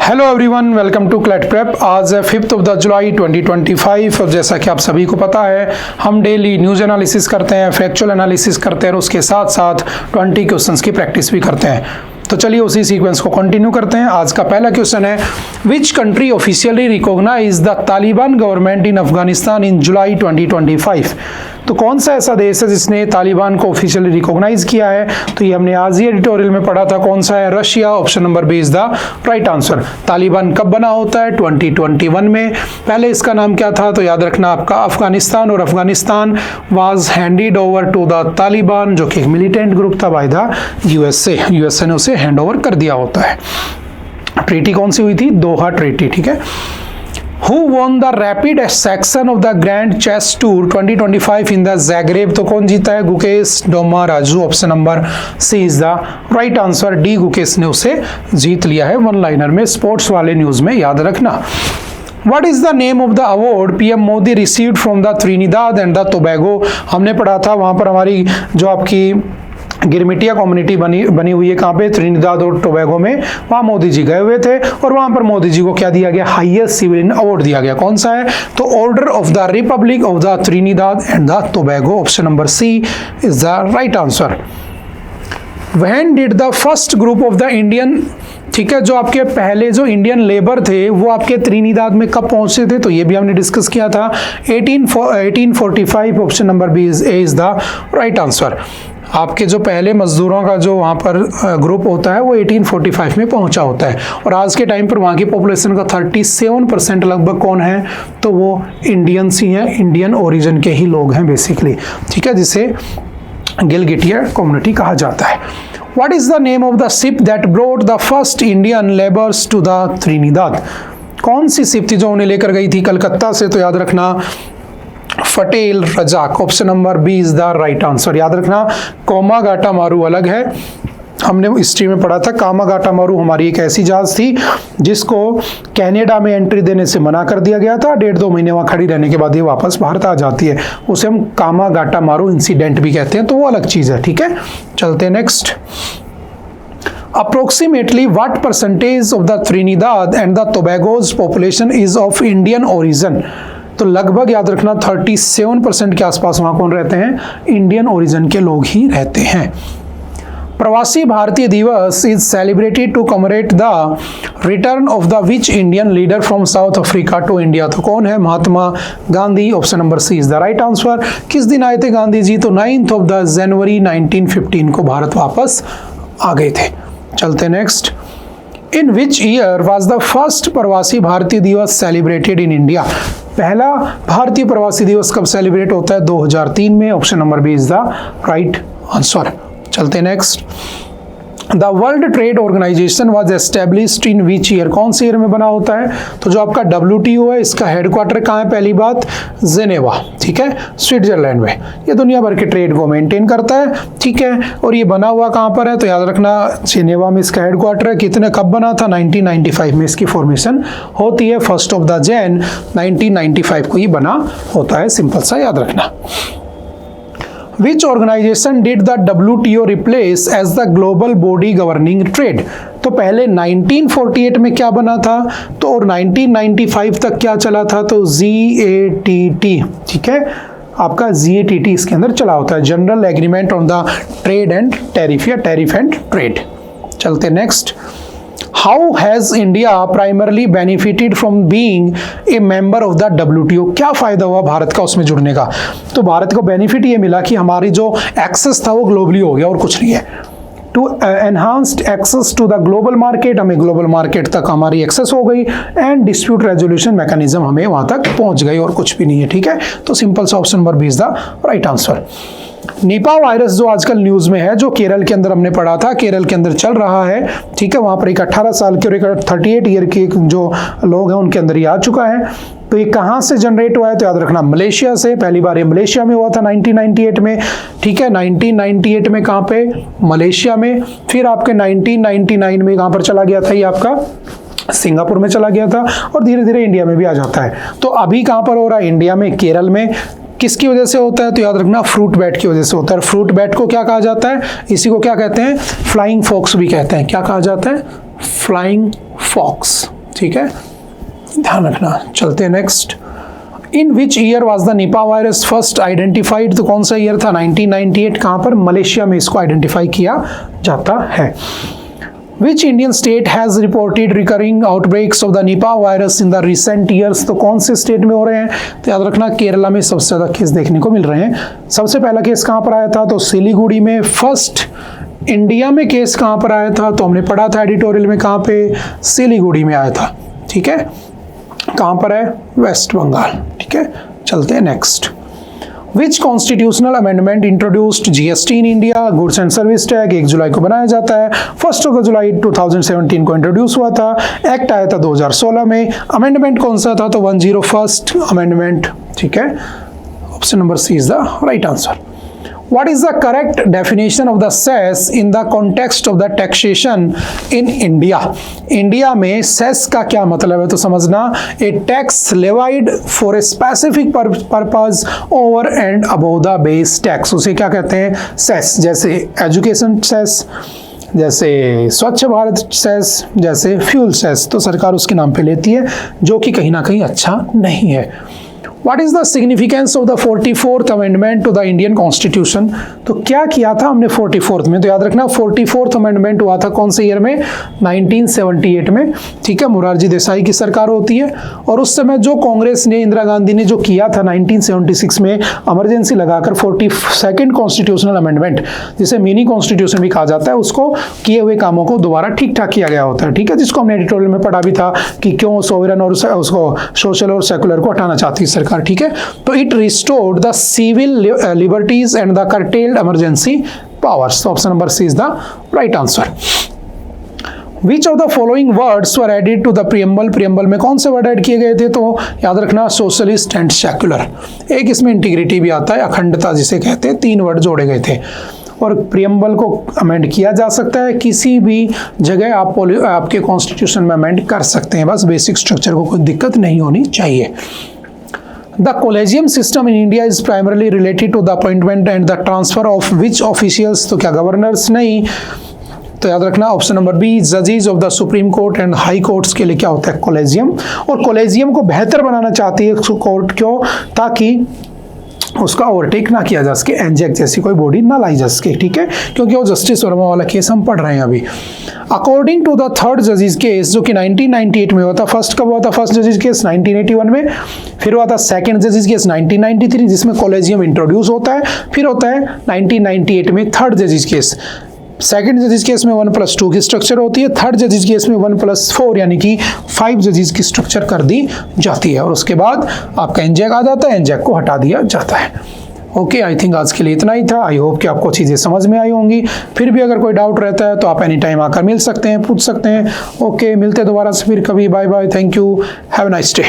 Hello everyone, welcome to CLAT prep. आज है 5 जुलाई 2025 और जैसा कि आप सभी को पता है हम डेली न्यूज़ एनालिसिस करते हैं, फैक्चुअल एनालिसिस करते हैं और उसके साथ साथ 20 क्वेश्चंस की प्रैक्टिस भी करते हैं। तो चलिए उसी सीक्वेंस को कंटिन्यू करते हैं। आज का पहला क्वेश्चन है, which country officially recognize the Taliban government in Afghanistan in July 2025। तो कौन सा ऐसा देश है जिसने तालिबान को ऑफिशियली रिकॉग्नाइज किया है? तो ये हमने आज ही एडिटोरियल में पढ़ा था। कौन सा है? Russia. Option number B is the right answer. Taliban कब बना होता है? 2021 में। पहले इसका नाम क्या था? तो याद रखना आपका अफगानिस्तान, और Afghanistan was handed over to the Taliban, जो कि एक मिलिटेंट ग्रुप था बाय द यूएसए। यूएसए ने उसे हैंड ओवर कर दिया होता है। ट्रीटी कौन सी हुई थी? दोहा ट्रीटी। ठीक है। Who won the rapid section of the Grand Chess Tour 2025 in the Zagreb? तो कौन जीता है? Gukesh Dommaraju. Option number C is the right answer. D Gukesh ने उसे जीत लिया है। वन लाइनर में स्पोर्ट्स वाले न्यूज में याद रखना। What is the name of the award PM Modi received from the Trinidad and the Tobago? हमने पढ़ा था वहां पर हमारी जो आपकी गिरमिटिया कम्युनिटी बनी हुई है, कहाँ पे? त्रिनिदाद और टोबैगो में। वहाँ मोदी जी गए हुए थे और वहाँ पर मोदी जी को क्या दिया गया? हाईएस्ट सिविलियन अवार्ड दिया गया। कौन सा है? तो order of the republic of the Trinidad and the Tobago. Option number C is the right answer. When did the first group of the Indian, ठीक है, जो आपके पहले जो इंडियन लेबर थे वो आपके त्रिनिदाद में कब पहुंचे थे? तो ये भी हमने डिस्कस किया था 1845। Option number B is the right answer. आपके जो पहले मजदूरों का जो वहाँ पर ग्रुप होता है वो 1845 में पहुँचा होता है। और आज के टाइम पर वहाँ की पॉपुलेशन का 37% लगभग कौन है? तो वो इंडियंस ही हैं, इंडियन ओरिजिन के ही लोग हैं बेसिकली। ठीक है, जिसे गिलगिटिया कम्युनिटी कहा जाता है। What is the name of the ship that brought the first Indian laborers to the Trinidad? कौन सी शिप थी जो उन्हें लेकर गई थी कलकत्ता से? तो याद रखना फटेल रजाक। Option number B is the right answer. याद रखना कामागाटा मारू अलग है, हमने हिस्ट्री में पढ़ा था। कामागाटा मारू हमारी एक ऐसी जहाज थी जिसको कनाडा में एंट्री देने से मना कर दिया गया था। 1.5-2 महीने वहाँ खड़ी रहने के बाद ये वापस भारत आ जाती है। उसे हम कामागाटा मारू इंसिडेंट भी कहते हैं, तो वो अलग चीज़ है। ठीक है, चलते हैं next. Approximately what percentage of the Trinidad and the Tobago's population is of Indian origin? तो लगभग याद रखना 37% के आसपास वहाँ कौन रहते हैं? इंडियन ओरिजिन के लोग ही रहते हैं। Pravasi Bharatiya Divas is celebrated to commemorate the return of the which Indian leader from South Africa to India? तो कौन है? Mahatma Gandhi. Option number C is the right answer. किस दिन आए थे गांधी जी? तो 9 जनवरी 1915 को भारत वापस आ गए थे। चलते next. In which year was the first प्रवासी भारतीय दिवस सेलिब्रेटेड इन इंडिया? पहला भारतीय प्रवासी दिवस कब सेलिब्रेट होता है? 2003 में। Option number B is the right answer. चलते next. The World Trade Organization was established in which year? कौन से ईयर में बना होता है? तो जो आपका WTO है इसका हेडक्वार्टर कहाँ है? पहली बात जेनेवा, ठीक है, स्विट्जरलैंड में। ये दुनिया भर के ट्रेड को मेंटेन करता है। ठीक है, और ये बना हुआ कहाँ पर है? तो याद रखना जेनेवा में इसका हेडक्वार्टर है। कितने कब बना था? 1995 में इसकी फॉर्मेशन होती है। 1 जैन 1995 को ही बना होता है। सिंपल सा याद रखना। Which organization did the WTO replace as the global body governing trade? तो पहले 1948 में क्या बना था? तो और 1995 तक क्या चला था? तो GATT। ठीक है, आपका GATT इसके अंदर चला होता है, general agreement on the trade and tariff, या टैरिफ एंड ट्रेड। चलते next. How has India primarily benefited from being a member of the WTO? क्या फायदा हुआ भारत का उसमें जुड़ने का? तो भारत को बेनिफिट ये मिला कि हमारी जो एक्सेस था वो ग्लोबली हो गया और कुछ नहीं है। To enhanced access to the global market, हमें ग्लोबल मार्केट तक हमारी एक्सेस हो गई। एंड डिस्प्यूट रेजोल्यूशन मैकेनिज्म हमें वहाँ तक पहुँच गई और कुछ भी नहीं है। ठीक है, तो सिंपल सा option number B is the right answer. Nipah virus जो आजकल न्यूज में है, जो केरल के अंदर हमने पढ़ा था, केरल के अंदर चल रहा है। ठीक है, वहां पर एक 18 साल के और एक 38 ईयर के जो लोग हैं उनके अंदर ये आ चुका है। तो ये कहाँ से जनरेट हुआ है? तो याद रखना मलेशिया से। पहली बार ये मलेशिया में हुआ था 1998 में। ठीक है, 1998 में कहाँ पे? मलेशिया में। फिर आपके 1999 में कहाँ पर चला गया था? ये आपका सिंगापुर में चला गया था और धीरे धीरे इंडिया में भी आ जाता है। तो अभी कहाँ पर हो रहा है? इंडिया में, केरल में। किसकी वजह से होता है? तो याद रखना फ्रूट बैट की वजह से होता है। फ्रूट बैट को क्या कहा जाता है? इसी को क्या कहते हैं? फ्लाइंग फॉक्स भी कहते हैं। क्या कहा जाता है? Flying fox. ठीक है, ध्यान रखना। चलते हैं next. In which year was the Nipah virus first identified, तो कौन सा ईयर था? 1998। कहाँ पर? मलेशिया में इसको आइडेंटिफाई किया जाता है। Which Indian state has reported recurring outbreaks of the Nipah virus in the recent years? तो कौन से स्टेट में हो रहे हैं? तो याद रखना केरला में सबसे ज़्यादा केस देखने को मिल रहे हैं। सबसे पहला केस कहाँ पर आया था? तो सिलीगुड़ी में। फर्स्ट इंडिया में केस कहाँ पर आया था? तो हमने पढ़ा था एडिटोरियल में, कहाँ पे? सिलीगुड़ी में आया था। ठीक है, कहाँ पर है? वेस्ट बंगाल। ठीक है, चलते हैं next. Which constitutional amendment introduced GST in India? Goods and service tag 1 जुलाई को बनाया जाता है। 1 जुलाई 2017 को इंट्रोड्यूस हुआ था। एक्ट आया था 2016 में। अमेंडमेंट कौन सा था? तो 101st अमेंडमेंट। ठीक है, option number C is the right answer. What is the correct definition of the cess in the context of the taxation in India? India में सेस का क्या मतलब है? तो समझना, a tax levied for a specific purpose over and above the base tax, उसे क्या कहते हैं? सेस। जैसे एजुकेशन सेस, जैसे स्वच्छ भारत सेस, जैसे फ्यूल सेस, तो सरकार उसके नाम पे लेती है, जो कि कहीं ना कहीं अच्छा नहीं है। What is the significance of the 44th amendment to the Indian Constitution? तो क्या किया था हमने 44th में? तो याद रखना 44th अमेंडमेंट हुआ था कौन से ईयर में? 1978 में। ठीक है, मोरारजी देसाई की सरकार होती है, और उस समय जो कांग्रेस ने, इंदिरा गांधी ने जो किया था 1976 में इमरजेंसी लगाकर 42nd कॉन्स्टिट्यूशनल अमेंडमेंट, जिसे मिनी कॉन्स्टिट्यूशन भी कहा जाता है, उसको किए हुए कामों को दोबारा ठीक ठाक किया गया होता है। ठीक है, जिसको हमने एडिटोरियल में पढ़ा भी था कि क्यों सोवरेन और उसको सोशल और सेकुलर को हटाना चाहती है सरकार। ठीक है, तो it restored the civil liberties and the curtailed emergency powers. तो option number C is the right answer. Which of the following words were added to the preamble? preamble में कौन से वर्ड ऐड किए गए थे? तो याद रखना सोशलिस्ट एंड सेकुलर। एक इसमें इंटीग्रिटी भी आता है, अखंडता जिसे कहते हैं। 3 वर्ड जोड़े गए थे, और प्रियम्बल को अमेंड किया जा सकता है किसी भी जगह। आप आपके कॉन्स्टिट्यूशन में अमेंड कर सकते हैं, बस बेसिक स्ट्रक्चर को कोई दिक्कत नहीं होनी चाहिए। The collegium system in India is primarily related to the appointment and the transfer of which officials? तो क्या गवर्नर्स? नहीं। तो याद रखना ऑप्शन नंबर बी, जजेस of the supreme court and high courts के लिए क्या होता है? कॉलेजियम। और कॉलेजियम को बेहतर बनाना चाहती है कोर्ट, क्यों? ताकि उसका ओवरटेक ना किया जा सके, एनजेक जैसी कोई बॉडी ना लाई जा सके। ठीक है, क्योंकि वो जस्टिस वर्मा वाला केस हम पढ़ रहे हैं अभी। अकॉर्डिंग टू द थर्ड जजेस केस, जो कि 1998 में हुआ था। फर्स्ट कब हुआ था? फर्स्ट जजेस केस 1981 में। फिर हुआ था सेकंड जजेस केस 1993, जिसमें कॉलेजियम इंट्रोड्यूस होता है। फिर होता है 1998 में थर्ड जजेस केस। सेकंड जजेस केस में 1+2 की स्ट्रक्चर होती है। थर्ड जजेस केस में 1+4 यानी कि 5 जजेस की स्ट्रक्चर कर दी जाती है, और उसके बाद आपका एनजेक आ जाता है, एनजेक को हटा दिया जाता है। ओके, आई थिंक आज के लिए इतना ही था। आई होप कि आपको चीज़ें समझ में आई होंगी। फिर भी अगर कोई डाउट रहता है तो आप एनी टाइम आकर मिल सकते हैं, पूछ सकते हैं। ओके, मिलते हैं दोबारा से फिर कभी। Bye bye, thank you, have a nice day.